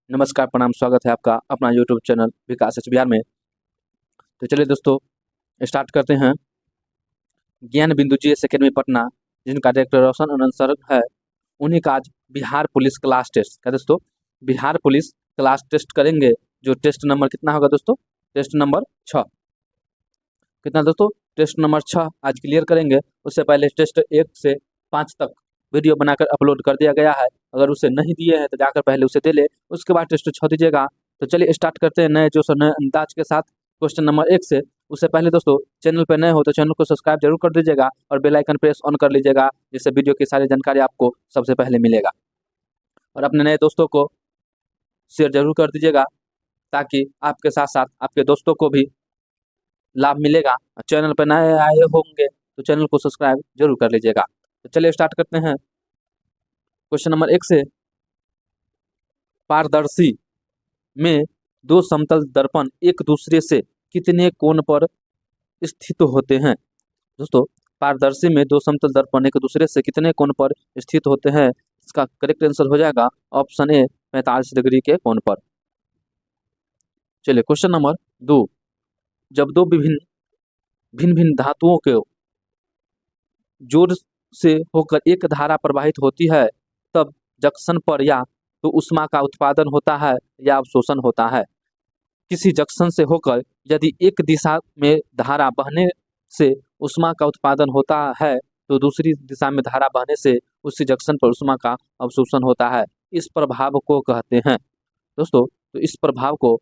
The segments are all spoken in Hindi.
नमस्कार, प्रणाम, स्वागत है आपका अपना यूट्यूब चैनल विकास एच बिहार में। तो चलिए दोस्तों, स्टार्ट करते हैं। ज्ञान बिंदु जीएस एकेडमी पटना, जिनका डायरेक्टर रोशन आनंद सर है, उन्हीं का आज बिहार पुलिस क्लास टेस्ट है दोस्तों। बिहार पुलिस क्लास टेस्ट करेंगे, जो टेस्ट नंबर कितना होगा दोस्तों? Test number 6। कितना दोस्तों? टेस्ट नंबर 6 आज क्लियर करेंगे। उससे पहले टेस्ट 1 से 5 तक वीडियो बनाकर अपलोड कर दिया गया है। अगर उसे नहीं दिए हैं तो जाकर पहले उसे दे ले, उसके बाद टेस्ट 6 दीजिएगा। तो चलिए स्टार्ट करते हैं नए जोश और नए अंदाज के साथ क्वेश्चन नंबर 1 से। उससे पहले दोस्तों, चैनल पर नए हो तो चैनल को सब्सक्राइब जरूर कर दीजिएगा और बेल आइकन प्रेस ऑन कर लीजिएगा, जिससे वीडियो की सारी जानकारी आपको सबसे पहले मिलेगा। और अपने नए दोस्तों को शेयर जरूर कर दीजिएगा, ताकि आपके साथ साथ आपके दोस्तों को भी लाभ मिलेगा। चैनल पर नए आए होंगे तो चैनल को सब्सक्राइब जरूर कर लीजिएगा। तो चलिए स्टार्ट करते हैं क्वेश्चन नंबर 1 से। पारदर्शी में दो समतल दर्पण एक दूसरे से कितने कोण पर स्थित होते हैं? दोस्तों, पारदर्शी में दो समतल दर्पण एक दूसरे से कितने कोण पर स्थित होते हैं? इसका करेक्ट आंसर हो जाएगा ऑप्शन ए, 45 डिग्री के कोण पर। चलिए क्वेश्चन नंबर 2। जब दो विभिन्न भिन्न भिन्न धातुओं के जोड़ से होकर एक धारा प्रवाहित होती है, तब जंक्शन पर या तो ऊष्मा का उत्पादन होता है या अवशोषण होता है। किसी जंक्शन से होकर यदि एक दिशा में धारा बहने से ऊष्मा का उत्पादन होता है, तो दूसरी दिशा में धारा बहने से उसी जंक्शन पर ऊष्मा का अवशोषण होता है। इस प्रभाव को कहते हैं दोस्तों, तो इस प्रभाव को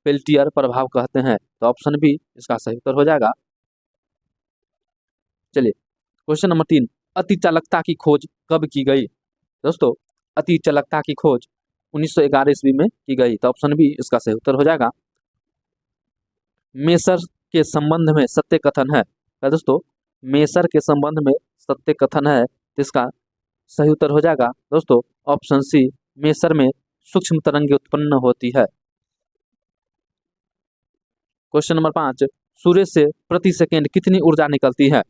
पेल्टियर प्रभाव कहते हैं। तो ऑप्शन बी इसका सही उत्तर हो जाएगा। चलिए क्वेश्चन नंबर 3। अति चालकता की खोज कब की गई? दोस्तों, अति चालकता की खोज 1911 ईस्वी में की गई। तो ऑप्शन बी इसका सही उत्तर हो जाएगा। मेसर के संबंध में सत्य कथन है। तो दोस्तों, मेसर के संबंध में सत्य कथन है, तो इसका सही उत्तर हो जाएगा दोस्तों ऑप्शन सी, मेसर में सूक्ष्म तरंगें उत्पन्न होती है। Question number 5। सूर्य से प्रति सेकेंड कितनी ऊर्जा निकलती है?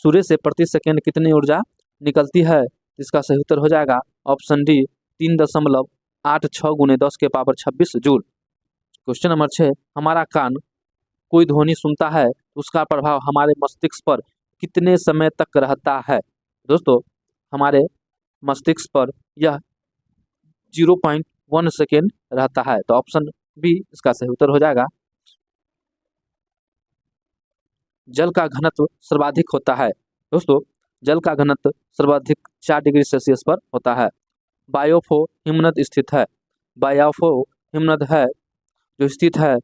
सूर्य से प्रति सेकेंड कितनी ऊर्जा निकलती है? इसका सही उत्तर हो जाएगा ऑप्शन डी, 3.86 गुने 10 के पावर 26 जूल। Question number 6। हमारा कान कोई ध्वनि सुनता है, उसका प्रभाव हमारे मस्तिष्क पर कितने समय तक रहता है? दोस्तों, हमारे मस्तिष्क पर यह 0.1 सेकेंड रहता है। तो ऑप्शन बी इसका सही उत्तर हो जाएगा। जल का घनत्व सर्वाधिक होता है। दोस्तों, जल का घनत्व सर्वाधिक 4 डिग्री सेल्सियस पर होता है। बायोफो हिमनद स्थित है। बायोफो हिमनद है जो स्थित है,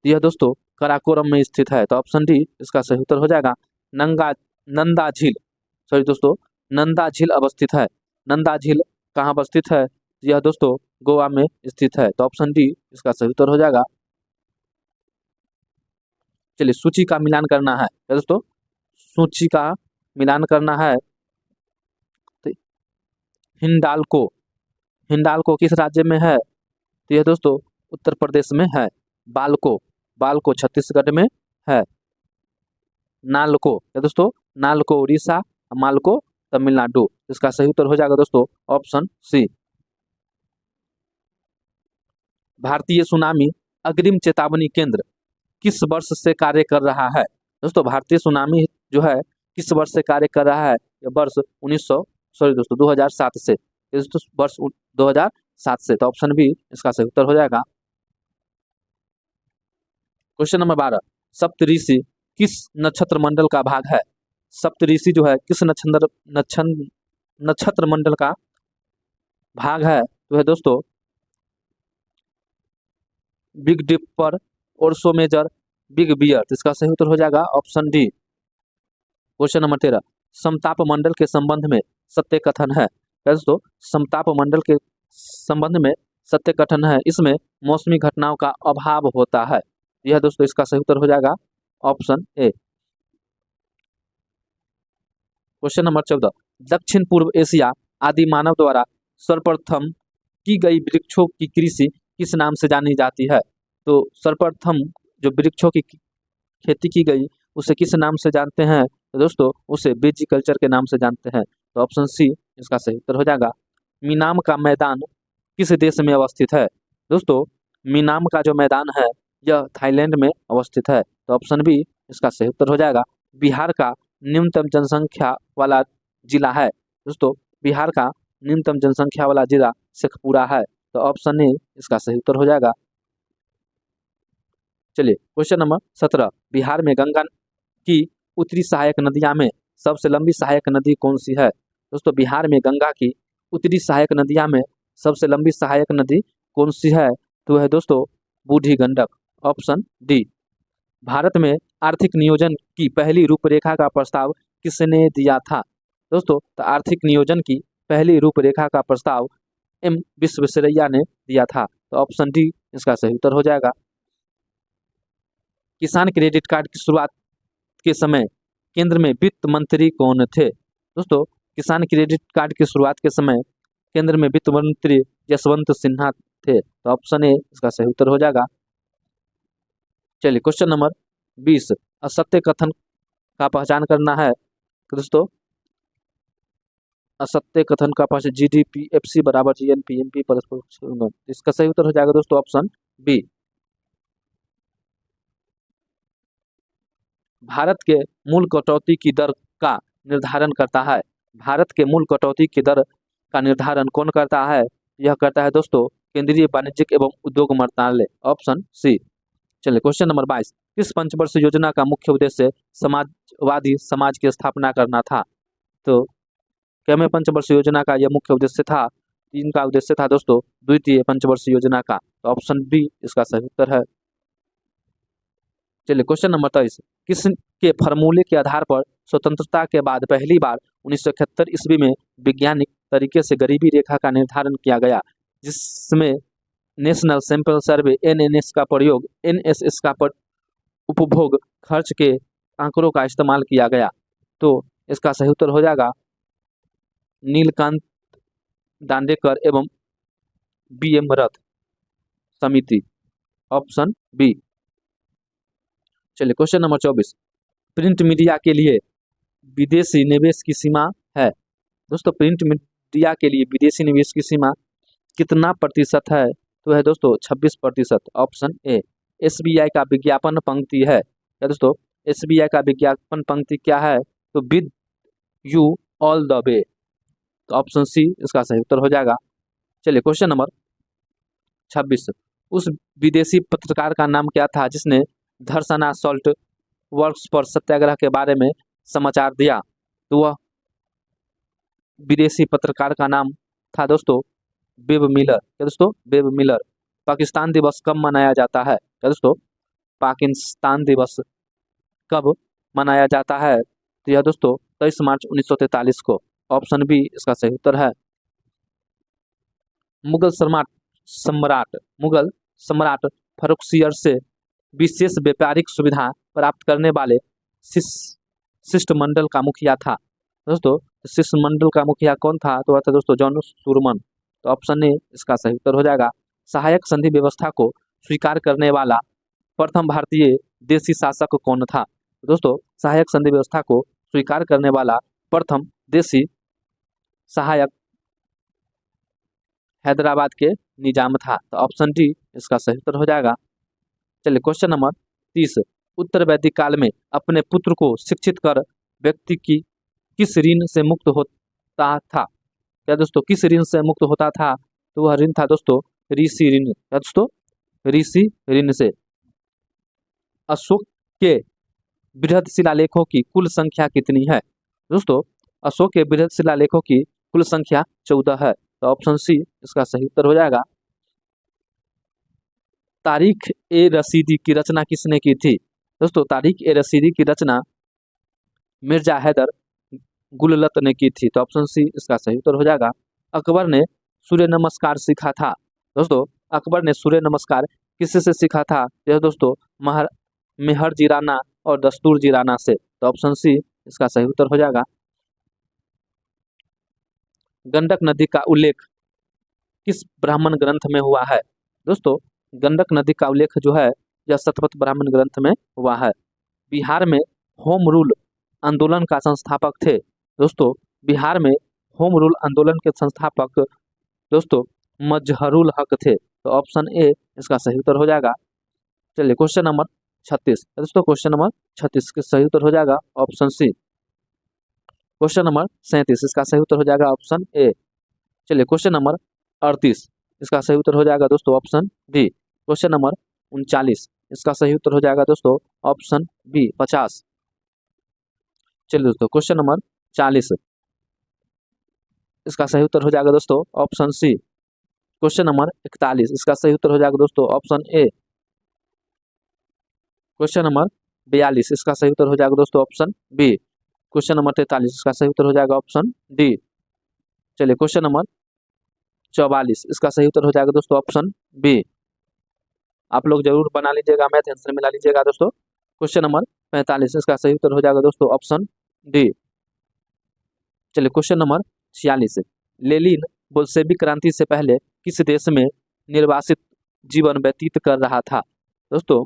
यह दोस्तों कराकोरम में स्थित है। तो ऑप्शन डी इसका सही उत्तर हो जाएगा। नंदा झील, सॉरी दोस्तों, नंदा झील अवस्थित है। नंदा झील कहाँ अवस्थित है? यह दोस्तों गोवा में स्थित है। तो ऑप्शन डी इसका सही उत्तर हो जाएगा। चलिए सूची का मिलान करना है दोस्तों, सूची का मिलान करना है। तो हिंडाल्को, हिंडाल्को किस राज्य में है? तो यह दोस्तों उत्तर प्रदेश में है। बाल्को, बाल्को छत्तीसगढ़ में है। नालको है दोस्तों, नालको उड़ीसा, मालको तमिलनाडु। इसका सही उत्तर हो जाएगा दोस्तों ऑप्शन सी। भारतीय सुनामी अग्रिम चेतावनी केंद्र किस वर्ष से कार्य कर रहा है? दोस्तों, भारतीय सुनामी जो है किस वर्ष से कार्य कर रहा है? यह वर्ष 2007 से, दोस्तों वर्ष 2007 से। तो ऑप्शन बी इसका सही उत्तर हो जाएगा। Question number 12। सप्तऋषि किस नक्षत्र मंडल का भाग है? सप्तऋषि जो है किस नक्षत्र मंडल का भाग है? तो है दोस्तों big dipper, Ursa major, big bear. तो इसका सही उत्तर हो जाएगा ऑप्शन डी। Question number 13। समताप मंडल के संबंध में सत्य कथन है। दोस्तों, समताप मंडल के संबंध में सत्य कथन है, इसमें मौसमी घटनाओं का अभाव होता है। यह दोस्तों इसका सही उत्तर हो जाएगा ऑप्शन ए। Question number 14। दक्षिण पूर्व एशिया आदि मानव द्वारा सर्वप्रथम की गई वृक्षों की कृषि किस नाम से जानी जाती है? तो सर्वप्रथम जो वृक्षों की खेती की गई उसे किस नाम से जानते हैं? तो दोस्तों उसे वेजिकल्चर के नाम से जानते हैं। तो ऑप्शन सी इसका सही उत्तर हो जाएगा। मीनाम का मैदान किस देश में अवस्थित है? दोस्तों, मिनाम का जो मैदान है यह थाईलैंड में अवस्थित है। तो ऑप्शन बी इसका सही उत्तर हो जाएगा। बिहार का न्यूनतम जनसंख्या वाला जिला है। दोस्तों, बिहार का न्यूनतम जनसंख्या वाला जिला शेखपुरा है। तो ऑप्शन ए इसका सही उत्तर हो जाएगा। चलिए क्वेश्चन नंबर 17, बिहार में गंगा की उत्तरी सहायक नदियां में सबसे लंबी सहायक नदी कौन सी है? दोस्तों, बिहार में गंगा की उत्तरी सहायक नदियां में सबसे लंबी सहायक नदी कौन सी है? तो है दोस्तों बूढ़ी गंडक। Option D. भारत में आर्थिक नियोजन की पहली रूपरेखा का प्रस्ताव किसने दिया था? दोस्तों, तो आर्थिक नियोजन की पहली रूपरेखा का प्रस्ताव एम विश्वेश्वरैया ने दिया था। तो ऑप्शन डी इसका सही उत्तर हो जाएगा। किसान क्रेडिट कार्ड की शुरुआत के समय केंद्र में वित्त मंत्री कौन थे? दोस्तों, किसान क्रेडिट कार्ड की शुरुआत के समय केंद्र में वित्त मंत्री यशवंत सिन्हा थे। तो ऑप्शन ए इसका सही उत्तर हो जाएगा। चलिए क्वेश्चन नंबर 20, असत्य कथन का पहचान करना है। तो दोस्तों, असत्य कथन का पहचान जीडीपी एफसी बराबर जीएनपी एमपी परस्पर, इसका सही उत्तर हो जाएगा दोस्तों ऑप्शन बी। भारत के मूल कटौती की दर का निर्धारण करता है। भारत के मूल कटौती की दर का निर्धारण कौन करता है? यह करता है दोस्तों केंद्रीय वाणिज्यिक एवं उद्योग मंत्रालय। Option C. चलिए क्वेश्चन नंबर 22, किस पंचवर्षीय योजना का मुख्य उद्देश्य समाजवादी समाज की स्थापना करना था? तो कैमे पंचवर्षीय योजना का यह मुख्य उद्देश्य था? इनका उद्देश्य था दोस्तों द्वितीय पंचवर्षीय योजना का। तो ऑप्शन बी इसका सही उत्तर है। चलिए क्वेश्चन नंबर 23, किस के फार्मूले के आधार पर स्वतंत्रता के बाद पहली बार 1971 ईस्वी में वैज्ञानिक तरीके से गरीबी रेखा का निर्धारण किया गया, जिसमें नेशनल सैंपल सर्वे एनएनएस का प्रयोग एनएसएस का उपभोग खर्च के आंकड़ों का इस्तेमाल किया गया? तो इसका सही उत्तर हो जाएगा नीलकांत दांडेकर एवं बीएम रथ समिति। Option B. चलिए क्वेश्चन नंबर 24, प्रिंट मीडिया के लिए विदेशी निवेश की सीमा है। दोस्तों, प्रिंट मीडिया के लिए विदेशी निवेश की सीमा कितना प्रतिशत है? तो है दोस्तों 26%। Option A. एसबीआई का विज्ञापन पंक्ति है क्या दोस्तों? एसबीआई का विज्ञापन पंक्ति क्या है? तो with you all the way. तो ऑप्शन सी इसका सही उत्तर हो जाएगा। चलिए क्वेश्चन नंबर 26, उस विदेशी पत्रकार का नाम क्या था जिसने धरसना सॉल्ट वर्क्स पर सत्याग्रह के बारे में समाचार दिया? तो वह विदेशी पत्रकार का नाम था दोस्तों बेब मिलर। क्या दोस्तों? Babe Miller. पाकिस्तान दिवस कब मनाया जाता है? क्या दोस्तों? पाकिस्तान दिवस कब मनाया जाता है? तो यह दोस्तों 23 मार्च 1943 को। ऑप्शन बी इसका सही उत्तर है। मुगल सम्राट फर्रुखसियर से विशेष व्यापारिक सुविधा प्राप्त करने वाले शिष्टमंडल का मुखिया था। दोस्तों, शिष्टमंडल का मुखिया कौन था? तो वह था दोस्तों जॉन सुरमन। तो ऑप्शन ए इसका सही उत्तर हो जाएगा। सहायक संधि व्यवस्था को स्वीकार करने वाला प्रथम भारतीय देशी शासक कौन था? दोस्तों, सहायक संधि व्यवस्था को स्वीकार करने वाला प्रथम देशी सहायक हैदराबाद के निजाम था। तो ऑप्शन डी इसका सही उत्तर हो जाएगा। चलिए क्वेश्चन नंबर 30, उत्तर वैदिक काल में अपने पुत्र को शिक्षित कर व्यक्ति की किस ऋण से मुक्त होता था? क्या दोस्तों किस ऋण से मुक्त होता था? तो वह ऋण था दोस्तों ऋषि ऋण। क्या दोस्तों? ऋषि ऋण से। अशोक के बृहद शिलालेखों की कुल संख्या कितनी है? दोस्तों, अशोक के बृहद शिलालेखों की कुल संख्या 14 है। तो ऑप्शन सी इसका सही उत्तर हो जाएगा। तारीख ए रसीदी की रचना किसने की थी? दोस्तों, तारीख ए रसीदी की रचना मिर्जा हैदर गुललत ने की थी। तो ऑप्शन सी इसका सही उत्तर हो जाएगा। अकबर ने सूर्य नमस्कार सीखा था। दोस्तों, अकबर ने सूर्य नमस्कार किससे से सीखा था? यह दोस्तों मेहर जी राणा और दस्तूर जी राणा से। तो ऑप्शन सी इसका सही उत्तर हो जाएगा। गंडक नदी का उल्लेख किस ब्राह्मण ग्रंथ में हुआ है? दोस्तों, गंडक नदी का उल्लेख जो है यह शतपथ ब्राह्मण ग्रंथ में हुआ है। बिहार में होम रूल आंदोलन का संस्थापक थे। दोस्तों, बिहार में होम रूल आंदोलन के संस्थापक दोस्तों मजहरुल हक थे। तो ऑप्शन ए इसका सही उत्तर हो जाएगा। चलिए क्वेश्चन नंबर 36 दोस्तों, क्वेश्चन नंबर 36 का सही उत्तर हो जाएगा ऑप्शन सी। क्वेश्चन नंबर 37 इसका सही उत्तर हो जाएगा ऑप्शन ए। चलिए क्वेश्चन नंबर 38 इसका सही उत्तर हो जाएगा दोस्तों ऑप्शन बी। क्वेश्चन नंबर 39 इसका सही उत्तर हो जाएगा दोस्तों ऑप्शन बी 50। चलिए दोस्तों क्वेश्चन नंबर 40 इसका सही उत्तर हो जाएगा दोस्तों ऑप्शन सी। क्वेश्चन नंबर 41 इसका सही उत्तर हो जाएगा दोस्तों ऑप्शन ए। क्वेश्चन नंबर 42 इसका सही उत्तर हो जाएगा दोस्तों ऑप्शन बी। क्वेश्चन नंबर 43 इसका सही उत्तर हो जाएगा ऑप्शन डी। चलिए क्वेश्चन नंबर 44 इसका सही उत्तर हो जाएगा दोस्तों ऑप्शन बी। आप लोग जरूर बना लीजिएगा, मैथ आंसर मिला लीजिएगा दोस्तों। क्वेश्चन नंबर 45 इसका सही उत्तर हो जाएगा दोस्तों ऑप्शन डी। चलिए क्वेश्चन नंबर 46 लेनिन बोल्शेविक क्रांति से पहले किस देश में निर्वासित जीवन व्यतीत कर रहा था। दोस्तों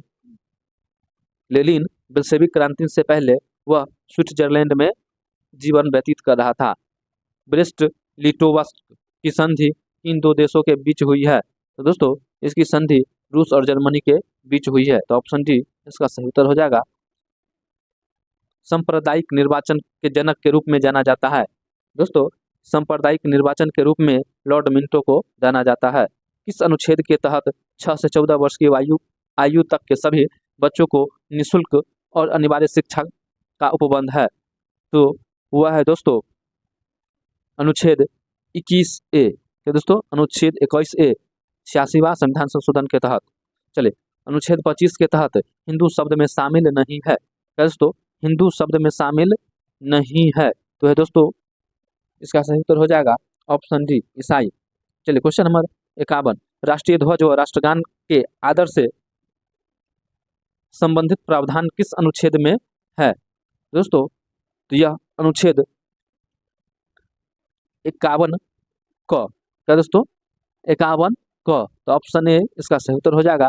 लेनिन बोल्शेविक क्रांति से पहले वह स्विट्जरलैंड में जीवन व्यतीत कर रहा था। ब्रेस्ट लिटोवस्क की संधि इन दो देशों के बीच हुई है। तो दोस्तों इसकी संधि रूस और जर्मनी के बीच हुई है। तो ऑप्शन डी इसका सही उत्तर हो जाएगा। सांप्रदायिक निर्वाचन के जनक के रूप में जाना जाता है। दोस्तों सांप्रदायिक निर्वाचन के रूप में लॉर्ड मिंटो को जाना जाता है। किस अनुच्छेद के तहत 6 से 14 वर्ष की आयु तक के सभी बच्चों को निःशुल्क और अनिवार्य शिक्षा का उपबंध है। तो वह है दोस्तों अनुच्छेद 21A। तो दोस्तों अनुच्छेद 21A 86वां संविधान संशोधन के तहत। चलिए अनुच्छेद 25 के तहत हिंदू शब्द में शामिल नहीं है। दोस्तों हिंदू शब्द में शामिल नहीं है। तो है दोस्तों इसका सही उत्तर हो जाएगा ऑप्शन डी ईसाई। चलिए क्वेश्चन नंबर 51 राष्ट्रीय ध्वज और राष्ट्रगान के आदर से संबंधित प्रावधान किस अनुच्छेद में है। दोस्तों तो यह अनुच्छेद 51 क। क्या दोस्तों 51 क। तो ऑप्शन ए इसका सही उत्तर हो जाएगा।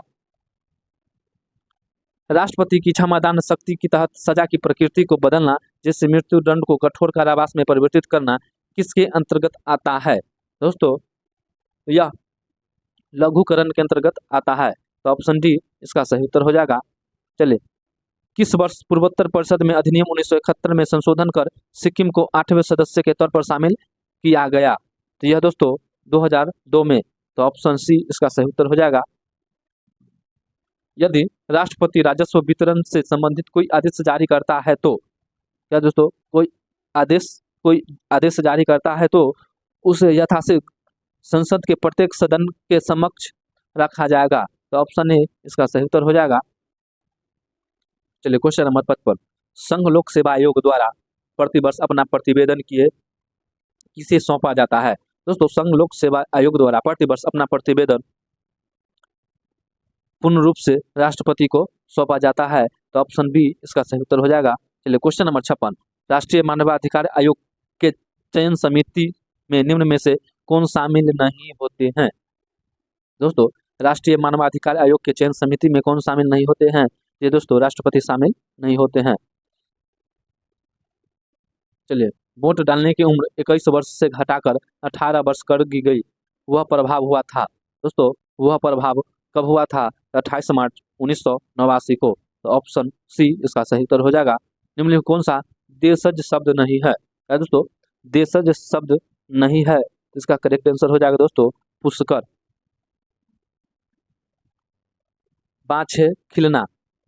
राष्ट्रपति की क्षमादान शक्ति के तहत सजा की प्रकृति को बदलना जैसे मृत्यु दंड को कठोर कारावास में परिवर्तित करना किसके अंतर्गत आता है। दोस्तों यह लघुकरण के अंतर्गत आता है। तो ऑप्शन डी इसका सही उत्तर हो जाएगा। चलिए किस वर्ष पूर्वोत्तर परिषद में अधिनियम 1971 में संशोधन कर सिक्किम को 8वें सदस्य के तौर पर शामिल किया गया। तो यह दोस्तों 2002 में। तो ऑप्शन सी इसका सही उत्तर हो जाएगा। यदि राष्ट्रपति राजस्व वितरण से संबंधित कोई आदेश जारी करता है तो क्या दोस्तों कोई आदेश जारी करता है तो उसे यथाशीघ्र संसद के प्रत्येक सदन के समक्ष रखा जाएगा। तो ऑप्शन ए इसका सही उत्तर हो जाएगा। चलिए क्वेश्चन नंबर 55 संघ लोक सेवा आयोग द्वारा प्रतिवर्ष अपना प्रतिवेदन किसे सौंपा जाता है। दोस्तों संघ लोक सेवा आयोग द्वारा प्रतिवर्ष अपना प्रतिवेदन पूर्ण रूप से राष्ट्रपति को सौंपा जाता है। तो ऑप्शन बी इसका सही उत्तर हो जाएगा। चलिए क्वेश्चन नंबर 56 राष्ट्रीय मानवाधिकार आयोग के चयन समिति में निम्न में से कौन शामिल नहीं होते हैं। दोस्तों राष्ट्रीय मानवाधिकार आयोग के चयन समिति में कौन शामिल नहीं होते हैं। ये दोस्तों राष्ट्रपति शामिल नहीं होते हैं। चलिए वोट डालने की उम्र 21 वर्ष से घटाकर 18 वर्ष कर दी गई, वह प्रभाव हुआ था। दोस्तों वह प्रभाव कब हुआ था। 28 मार्च 1989 को। तो ऑप्शन सी इसका सही उत्तर हो जाएगा। निम्नलिखित कौन सा देशज शब्द नहीं है। क्या दोस्तों देशज शब्द नहीं है। इसका करेक्ट आंसर हो जाएगा दोस्तों पुष्कर। बाछे खिलना।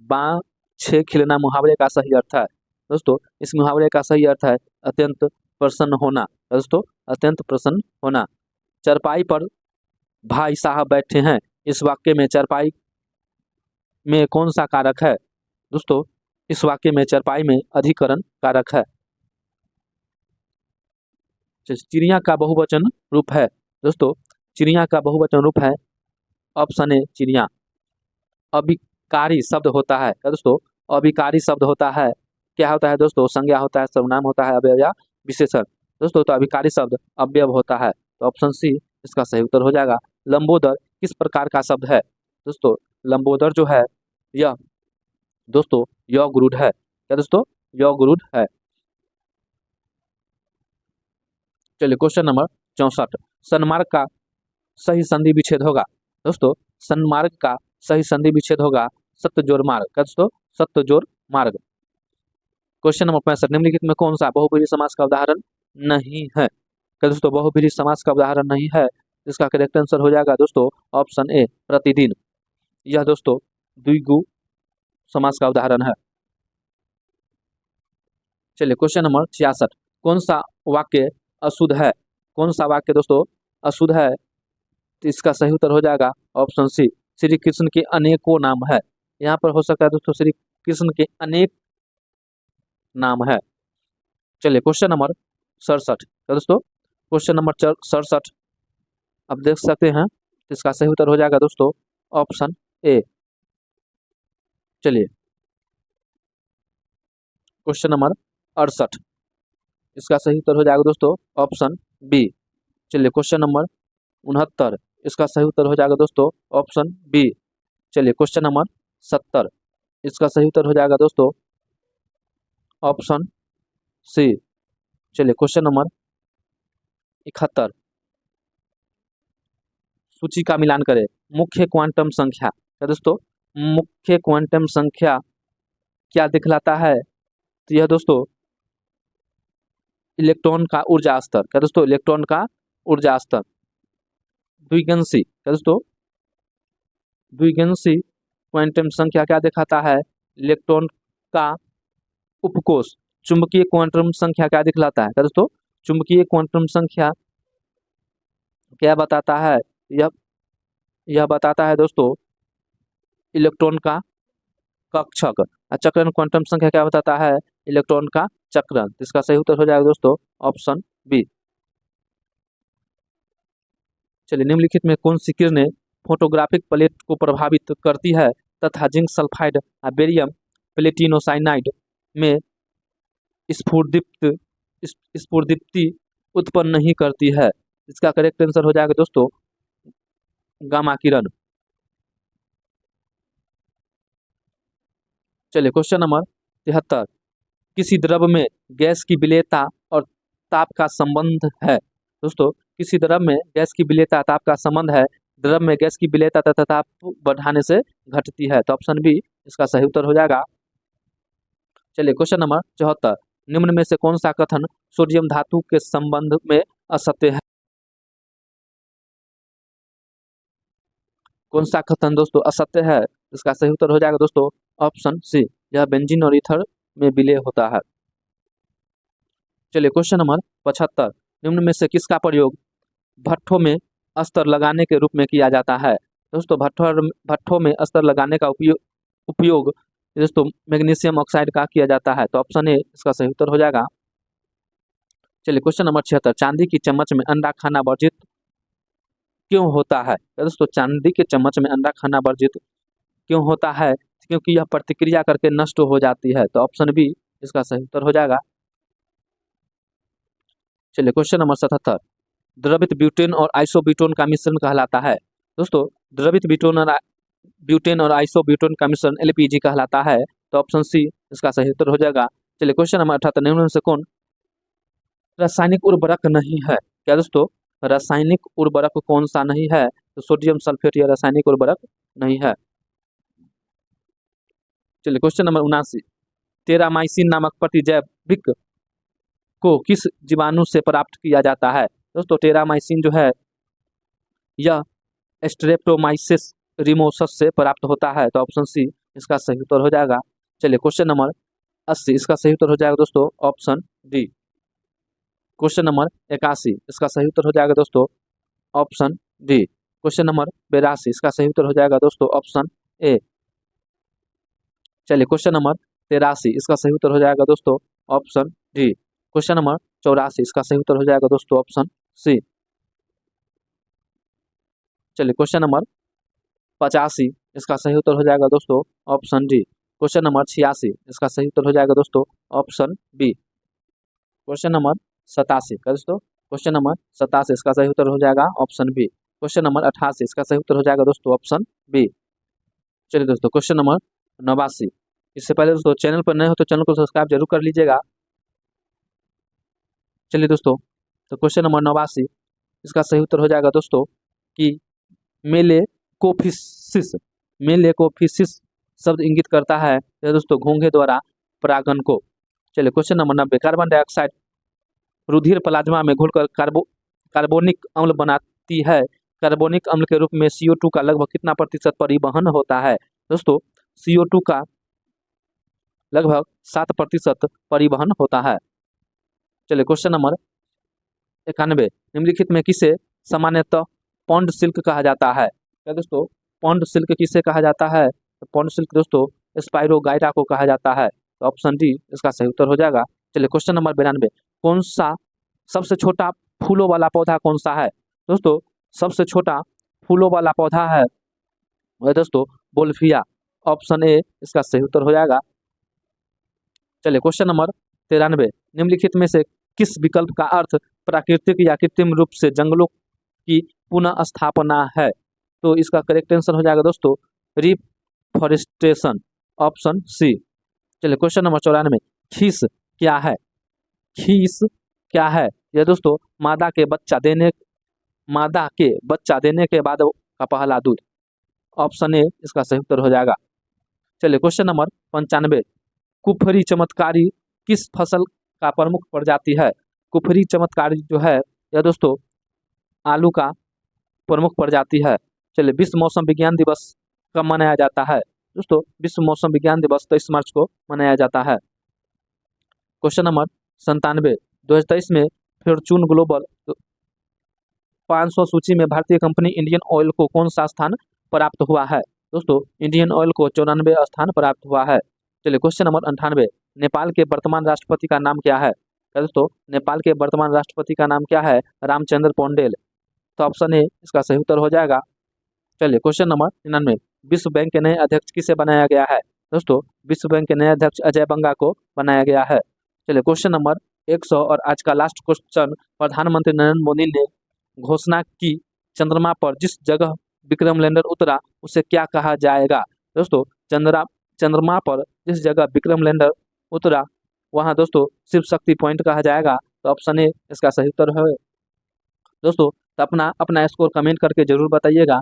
बाछे खिलना मुहावरे का सही अर्थ है। दोस्तों इस मुहावरे का सही अर्थ है अत्यंत प्रसन्न होना। दोस्तों अत्यंत प्रसन्न होना। चरपाई पर भाई साहब बैठे हैं, इस वाक्य में चरपाई में कौन सा कारक है। दोस्तों इस वाक्य में चरपाई में अधिकरण कारक है। चिड़िया का बहुवचन रूप है। दोस्तों चिड़िया का बहुवचन रूप है ऑप्शन ए चिड़िया। अभिकारी शब्द होता है। दोस्तों अभिकारी शब्द होता है क्या होता है दोस्तों संज्ञा होता है, सर्वनाम होता है, अव्यय या विशेषण। दोस्तों तो अभिकारी शब्द अव्यव होता है। तो ऑप्शन सी इसका सही उत्तर हो जाएगा। लंबोदर किस प्रकार का शब्द है। दोस्तों लंबोदर जो है यह दोस्तों यौगरूढ़ है। क्या दोस्तों यौगरूढ़ है। चलिए क्वेश्चन नंबर 64 सही संधि विच्छेद होगा? दोस्तों सन्मार्ग का सही संधि विच्छेद होगा सत्य-जोड़ मार्ग। क्या दोस्तों? सत्य-जोड़ मार्ग। क्वेश्चन नंबर 65 निम्नलिखित में कौन सा बहुब्रीहि समास का उदाहरण नहीं है? क्या दोस्तों बहुब्रीहि समास का उदाहरण नहीं है? इसका करेक्ट आंसर हो जाएगा दोस्तों ऑप्शन ए प्रतिदिन। यह दोस्तों द्विगु समास का उदाहरण है। चलिए क्वेश्चन नंबर 66 कौन सा वाक्य अशुद्ध है? कौन सा वाक्य दोस्तों अशुद्ध है? तो इसका सही उत्तर हो जाएगा ऑप्शन सी श्री कृष्ण के अनेकों नाम है। यहाँ पर हो सकता है दोस्तों श्री कृष्ण के अनेक नाम है। चलिए क्वेश्चन नंबर 67 तो दोस्तों क्वेश्चन नंबर 67 आप देख सकते हैं, इसका सही उत्तर हो जाएगा दोस्तों ऑप्शन ए। चलिए क्वेश्चन नंबर 68 इसका सही उत्तर हो जाएगा दोस्तों ऑप्शन बी। चलिए क्वेश्चन नंबर 69 इसका सही उत्तर हो जाएगा दोस्तों ऑप्शन बी। चलिए क्वेश्चन नंबर 70 इसका सही उत्तर हो जाएगा दोस्तों ऑप्शन सी। चलिए क्वेश्चन नंबर 71 सूची का मिलान करें। मुख्य क्वांटम संख्या। क्या दोस्तों मुख्य क्वांटम संख्या क्या दिखलाता है? तो यह दोस्तों इलेक्ट्रॉन का ऊर्जा स्तर। क्या दोस्तों इलेक्ट्रॉन का ऊर्जा स्तर। द्विगंशी। क्या दोस्तों द्विगंशी क्वांटम संख्या क्या दिखाता है? इलेक्ट्रॉन का उपकोष। चुंबकीय क्वांटम संख्या क्या दिखलाता है? क्या दोस्तों चुंबकीय क्वांटम संख्या क्या बताता है? यह बताता है दोस्तों इलेक्ट्रॉन का कक्षक। चक्रण क्वांटम संख्या क्या बताता है? इलेक्ट्रॉन का चक्रण। इसका सही उत्तर हो जाएगा दोस्तों ऑप्शन बी। चलिए निम्नलिखित में कौन सी किरणें फोटोग्राफिक प्लेट को प्रभावित करती है तथा जिंक सल्फाइड बेरियम प्लेटिनोसाइनाइड में स्फुरदीप्ति उत्पन्न नहीं करती है? इसका करेक्ट आंसर हो जाएगा दोस्तों गामा किरण। चलिए क्वेश्चन नंबर 73 किसी द्रव में गैस की विलेयता और ताप का संबंध है? दोस्तों किसी द्रव में गैस की विलेयता ताप का संबंध है। द्रव में गैस की विलेयता तथा ताप बढ़ाने से घटती है। तो ऑप्शन बी इसका सही उत्तर हो जाएगा। चलिए क्वेश्चन नंबर 74 निम्न में से कौन सा कथन सोडियम धातु के संबंध में असत्य है? कौन सा कथन दोस्तों असत्य है? इसका सही उत्तर हो जाएगा दोस्तों ऑप्शन सी यह बेंजीन और ईथर में विलय होता है। चलिए क्वेश्चन नंबर 75 निम्न में से किसका प्रयोग भट्ठों में अस्तर लगाने के रूप में किया जाता है? दोस्तों भट्ठों में अस्तर लगाने का उपयोग दोस्तों मैग्नीशियम ऑक्साइड का किया जाता है। तो ऑप्शन ए इसका सही उत्तर हो जाएगा। चलिए क्वेश्चन नंबर 76 चांदी की चम्मच में अंडा खाना वर्जित क्यों होता है? दोस्तों चांदी के चम्मच में अंडा खाना वर्जित क्यों होता है? क्योंकि यह प्रतिक्रिया करके नष्ट हो जाती है। तो ऑप्शन बी इसका सही उत्तर हो जाएगा। चलिए क्वेश्चन नंबर 77 द्रवित ब्यूटेन और आइसोब्यूटेन का मिश्रण कहलाता है? दोस्तों द्रवित ब्यूटेन और आइसोब्यूटेन का मिश्रण एलपीजी कहलाता है। तो ऑप्शन सी इसका सही उत्तर हो जाएगा। चलिए क्वेश्चन नंबर 78 निम्न में से कौन रासायनिक उर्वरक नहीं है? क्या दोस्तों रासायनिक उर्वरक कौन सा नहीं है? तो सोडियम सल्फेट यह रासायनिक उर्वरक नहीं है। चलिए क्वेश्चन नंबर 79 टेरामाइसिन नामक प्रतिजैविक को किस जीवाणु से प्राप्त किया जाता है? दोस्तों टेरामाइसिन जो है यह स्ट्रेप्टोमाइसिस रिमोसस से प्राप्त होता है। तो ऑप्शन सी इसका सही उत्तर हो जाएगा। चलिए क्वेश्चन नंबर 80 इसका सही उत्तर हो जाएगा दोस्तों ऑप्शन डी। क्वेश्चन नंबर 81 इसका सही उत्तर हो जाएगा दोस्तों ऑप्शन डी। क्वेश्चन नंबर 82 इसका सही उत्तर हो जाएगा दोस्तों ऑप्शन ए। चलिए क्वेश्चन नंबर 83 इसका सही उत्तर हो जाएगा दोस्तों ऑप्शन डी। क्वेश्चन नंबर 84 इसका सही उत्तर हो जाएगा दोस्तों ऑप्शन सी। चलिए क्वेश्चन नंबर 85 इसका सही उत्तर हो जाएगा दोस्तों ऑप्शन डी। क्वेश्चन नंबर 86 इसका सही उत्तर हो जाएगा दोस्तों ऑप्शन बी। क्वेश्चन नंबर 87 का दोस्तों क्वेश्चन नंबर 87 इसका सही उत्तर हो जाएगा ऑप्शन बी। क्वेश्चन नंबर 88 इसका सही उत्तर हो जाएगा दोस्तों ऑप्शन बी। चलिए दोस्तों क्वेश्चन नंबर 89 इससे पहले दोस्तों चैनल पर नए हो तो चैनल को सब्सक्राइब जरूर कर लीजिएगा। चलिए दोस्तों तो क्वेश्चन नंबर 89 इसका सही उत्तर हो जाएगा दोस्तों कि मेलेकोफिसिस मेलेकोफिसिस शब्द इंगित करता है यह दोस्तों घोंघे द्वारा परागन को। चलिए क्वेश्चन नंबर 90, कार्बन डाइऑक्साइड रुधिर प्लाज्मा में घुलकर कार्बोनिक अम्ल बनाती है। कार्बोनिक अम्ल के रूप में CO2 का लगभग कितना प्रतिशत परिवहन होता है? दोस्तों CO2 का लगभग 7% परिवहन होता है। चलिए क्वेश्चन नंबर 91, निम्नलिखित में किसे सामान्यतः पॉन्ड सिल्क कहा जाता है? क्या दोस्तों पॉन्ड सिल्क किसे कहा जाता है? तो पॉन्ड सिल्क दोस्तों स्पाइरोगाइटा को कहा जाता है। तो ऑप्शन डी इसका सही उत्तर हो जाएगा। चलिए क्वेश्चन नंबर 92, कौन सा सबसे छोटा फूलों वाला पौधा कौन सा है? दोस्तों सबसे छोटा फूलों वाला पौधा है वह दोस्तों बोल्फिया। ऑप्शन ए इसका सही उत्तर हो जाएगा। चलिए क्वेश्चन नंबर 93, निम्नलिखित में से किस विकल्प का अर्थ प्राकृतिक या कृत्रिम रूप से जंगलों की पुनः स्थापना है? तो इसका करेक्ट आंसर हो जाएगा दोस्तों रिफॉरेस्टेशन। Option C. चलिए क्वेश्चन नंबर 94, खीस क्या है? खीस क्या है? यह दोस्तों मादा के बच्चा देने के बाद का पहला दूध। ऑप्शन ए इसका सही उत्तर हो जाएगा। चलिए क्वेश्चन नंबर 95, कुफरी चमत्कारी किस फसल का प्रमुख प्रजाति है? कुफरी चमत्कारी जो है यह दोस्तों आलू का प्रमुख प्रजाति है। चलिए विश्व मौसम विज्ञान दिवस कब मनाया जाता है? दोस्तों विश्व मौसम विज्ञान दिवस 23 मार्च को मनाया जाता है। क्वेश्चन नंबर 97, 2023 में फॉर्च्यून ग्लोबल 500 सूची में भारतीय कंपनी इंडियन ऑयल को कौन सा स्थान प्राप्त हुआ है? दोस्तों इंडियन ऑयल को 94 स्थान प्राप्त हुआ है। चलिए क्वेश्चन नंबर 98, नेपाल के वर्तमान राष्ट्रपति का नाम क्या है? दोस्तों नेपाल के वर्तमान राष्ट्रपति का नाम क्या है? रामचंद्र पौंडेल। तो ऑप्शन ए इसका सही उत्तर हो जाएगा। चलिए क्वेश्चन नंबर 99, विश्व बैंक के नए अध्यक्ष किसे बनाया गया है? दोस्तों विश्व बैंक के नए अध्यक्ष अजय बंगा को बनाया गया है। चलिए क्वेश्चन नंबर 100 और आज का लास्ट क्वेश्चन, प्रधानमंत्री नरेंद्र मोदी ने घोषणा की चंद्रमा पर जिस जगह विक्रम लैंडर उतरा उसे क्या कहा जाएगा? दोस्तों चंद्रमा पर जिस जगह विक्रम लैंडर उतरा वहां दोस्तों शिव शक्ति पॉइंट कहा जाएगा। तो ऑप्शन ए इसका सही उत्तर है। दोस्तों तो अपना स्कोर कमेंट करके जरूर बताइएगा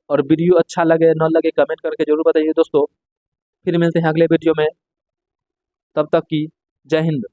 और वीडियो अच्छा लगे न लगे कमेंट करके जरूर बताइए दोस्तों। फिर मिलते हैं अगले वीडियो में, तब तक की जय हिंद।